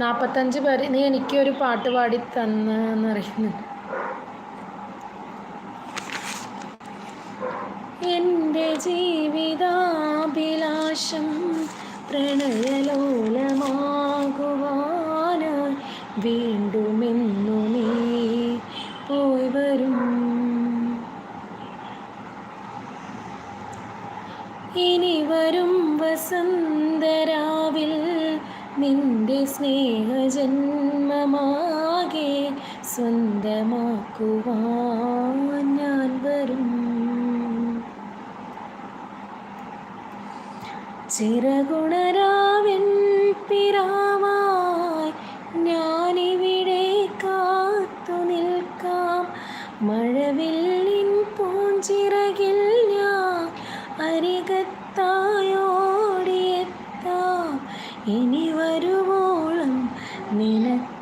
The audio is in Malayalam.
45 പേര് നീ എനിക്കൊരു പാട്ട് പാടി തന്നറിയുന്നുണ്ട്. എൻ്റെ ജീവിതാഭിലാഷം പ്രണയലോലമാകുവാനായി വീണ്ടുമെന്നു നീ പോയി വരും. ഇനി വരും വസന്തരാവിൽ നിന്റെ സ്നേഹജന്മമാകെ സ്വന്തമാക്കുവാൻ ഞാൻ വരും. ചിറകുണരാവിൻ പിറാവായി ഞാനിവിടെ കാത്തു നിൽക്കാം. മഴവില്ലിൻ പൂഞ്ചിറകിൽ ഞാൻ അരികത്തായോടിയെത്താം. ഇനി വരുവോളം നിനക്ക്